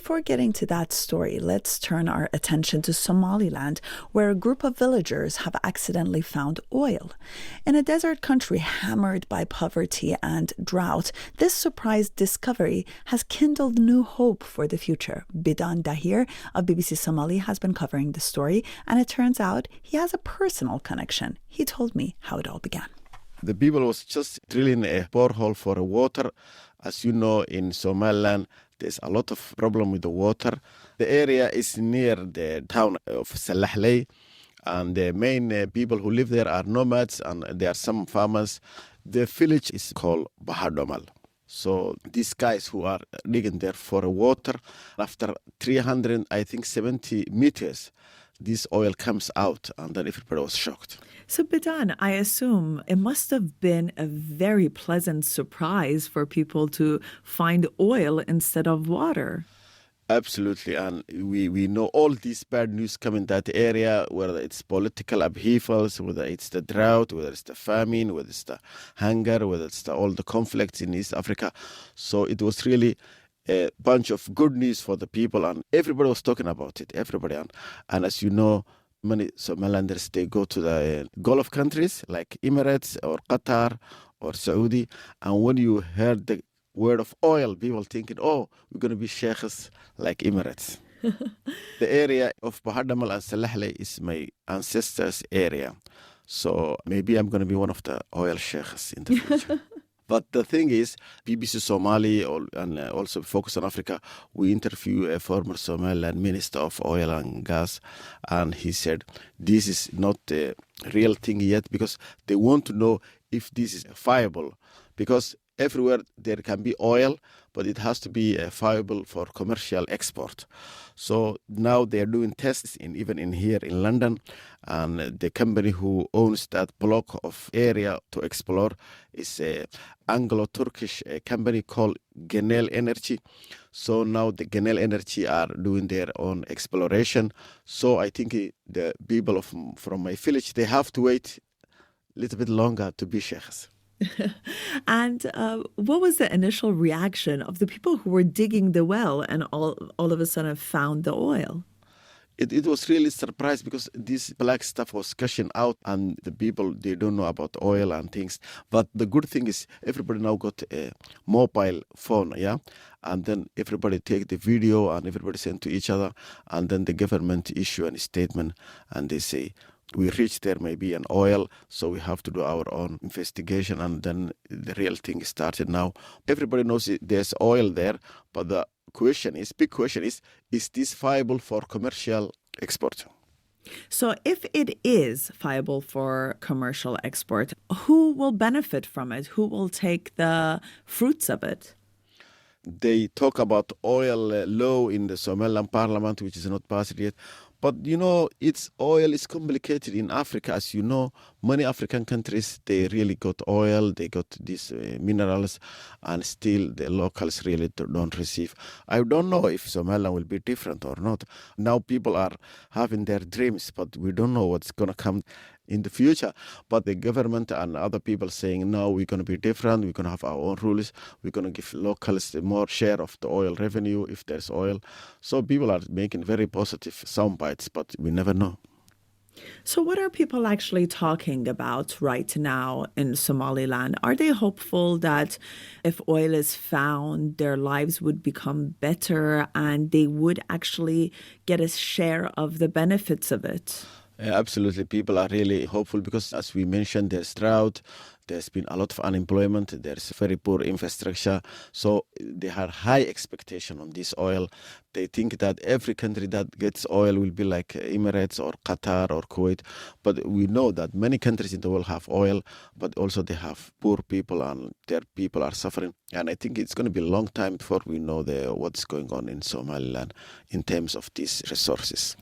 before getting to that story, let's turn our attention to Somaliland, where a group of villagers have accidentally found oil. In a desert country hammered by poverty and drought, this surprise discovery has kindled new hope for the future. Bidan Dahir of BBC Somali has been covering the story, and it turns out he has a personal connection. He told me how it all began. The people was just drilling a borehole for water. As you know, in Somaliland, there's a lot of problem with the water. The area is near the town of Salahley, and the main people who live there are nomads, and there are some farmers. The village is called Bahadomal. So these guys who are digging there for water, after 370 meters, this oil comes out, and then everybody was shocked. So, Bidan, I assume it must have been a very pleasant surprise for people to find oil instead of water. Absolutely, and we know all these bad news come in that area, whether it's political upheavals, whether it's the drought, whether it's the famine, whether it's the hunger, whether it's all the conflicts in East Africa. So it was really a bunch of good news for the people, and everybody was talking about it, everybody. And as you know, many Somalilanders, they go to the Gulf countries like Emirates or Qatar or Saudi, and when you heard the word of oil, people thinking, oh, we're going to be sheikhs like Emirates. The area of Bahadamal and Salahley is my ancestors' area. So maybe I'm going to be one of the oil sheikhs in the future. But the thing is, BBC Somali and also Focus on Africa, we interview a former Somaliland Minister of Oil and Gas, and he said this is not a real thing yet because they want to know if this is viable. Because everywhere there can be oil, but it has to be viable for commercial export. So now they are doing tests even in here in London, and the company who owns that block of area to explore is a Anglo-Turkish company called Genel Energy. So now the Genel Energy are doing their own exploration. So I think the people from my village, they have to wait a little bit longer to be sheikhs. And what was the initial reaction of the people who were digging the well and all of a sudden found the oil? It was really surprised because this black stuff was gushing out, and the people, they don't know about oil and things. But the good thing is everybody now got a mobile phone, yeah? And then everybody take the video and everybody send to each other. And then the government issue a statement and they say, we reached there maybe an oil, so we have to do our own investigation, and then the real thing started now. Everybody knows there's oil there, but the big question is this viable for commercial export? So if it is viable for commercial export, who will benefit from it? Who will take the fruits of it? They talk about oil law in the Somaliland parliament, which is not passed yet. But, oil is complicated in Africa. As you know, many African countries, they really got oil, they got these minerals, and still the locals really don't receive. I don't know if Somaliland will be different or not. Now people are having their dreams, but we don't know what's going to come in the future. But the government and other people saying, no, we're going to be different, we're going to have our own rules, we're going to give locals more share of the oil revenue if there's oil. So people are making very positive sound bites, but we never know. So what are people actually talking about right now in Somaliland? Are they hopeful that if oil is found, their lives would become better and they would actually get a share of the benefits of it? Yeah, absolutely. People are really hopeful because, as we mentioned, there's drought, there's been a lot of unemployment, there's very poor infrastructure. So they have high expectation on this oil. They think that every country that gets oil will be like Emirates or Qatar or Kuwait. But we know that many countries in the world have oil, but also they have poor people and their people are suffering. And I think it's going to be a long time before we know what's going on in Somaliland in terms of these resources.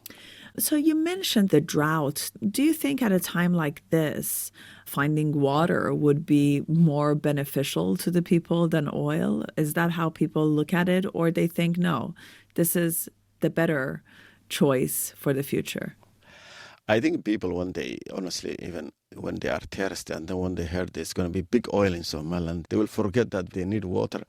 So you mentioned the drought. Do you think at a time like this, finding water would be more beneficial to the people than oil? Is that how people look at it? Or they think, no, this is the better choice for the future? I think people one day, honestly, even when they are thirsty and then when they heard there's going to be big oil in Somaliland, they will forget that they need water.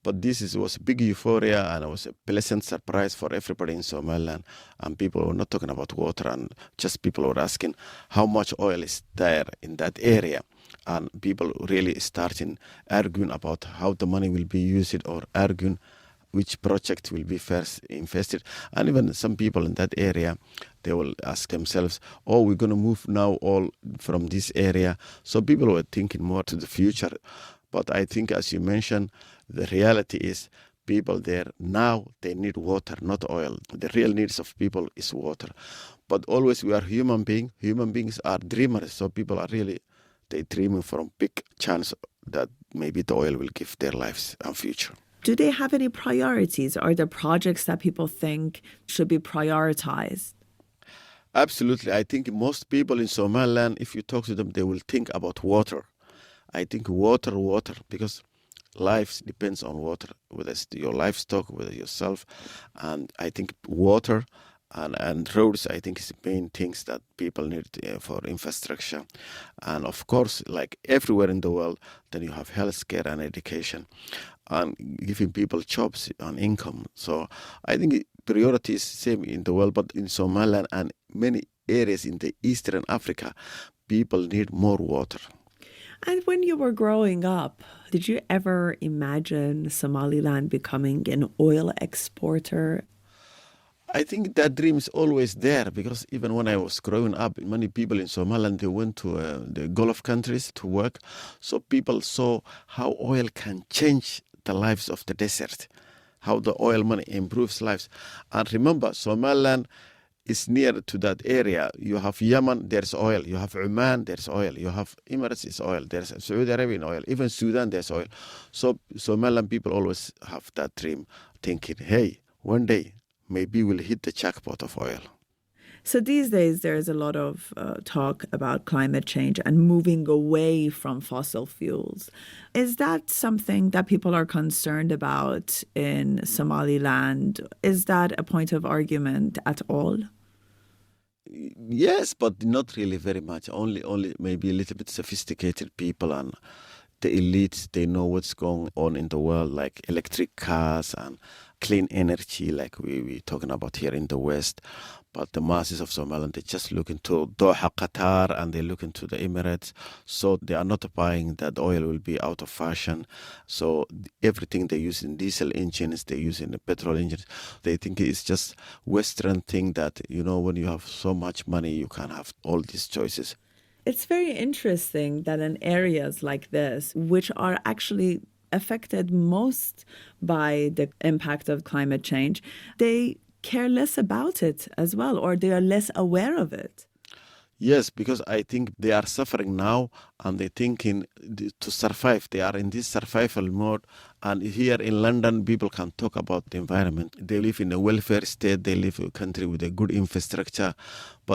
But was a big euphoria and it was a pleasant surprise for everybody in Somaliland. And people were not talking about water and just people were asking how much oil is there in that area. And people really starting arguing about how the money will be used or arguing which project will be first invested. And even some people in that area, they will ask themselves, oh, we're going to move now all from this area. So people were thinking more to the future. But I think, as you mentioned, the reality is people there now, they need water, not oil. The real needs of people is water. But always we are human beings. Human beings are dreamers. So people are really, they dreaming from big chance that maybe the oil will give their lives and future. Do they have any priorities? Are there projects that people think should be prioritized? Absolutely. I think most people in Somaliland, if you talk to them, they will think about water. I think water, because life depends on water, whether it's your livestock, whether yourself. And I think water and roads, I think, is the main things that people need for infrastructure. And of course, like everywhere in the world, then you have healthcare and education and giving people jobs and income. So I think priority is same in the world, but in Somaliland and many areas in the Eastern Africa, people need more water. And when you were growing up, did you ever imagine Somaliland becoming an oil exporter? I think that dream is always there because even when I was growing up, many people in Somaliland, they went to the Gulf countries to work. So people saw how oil can change the lives of the desert, how the oil money improves lives. And remember, Somaliland is near to that area. You have Yemen, there's oil. You have Oman, there's oil. You have Emirates, is oil. There's Saudi Arabian oil. Even Sudan, there's oil. So Somaliland people always have that dream, thinking, hey, one day, maybe we'll hit the jackpot of oil. So these days, there's a lot of talk about climate change and moving away from fossil fuels. Is that something that people are concerned about in Somaliland? Is that a point of argument at all? Yes, but not really very much. Only maybe a little bit sophisticated people and the elites, they know what's going on in the world, like electric cars and clean energy, like we're talking about here in the West. But the masses of Somaliland, they just look into Doha, Qatar, and they look into the Emirates. So they are not buying that oil will be out of fashion. So everything they use in diesel engines, they use in the petrol engines. They think it's just Western thing that, when you have so much money, you can have all these choices. It's very interesting that in areas like this, which are actually affected most by the impact of climate change, they care less about it as well, or they are less aware of it. Yes, because I think they are suffering now and they're thinking to survive. They are in this survival mode. And here in London, people can talk about the environment. They live in a welfare state. They live in a country with a good infrastructure. But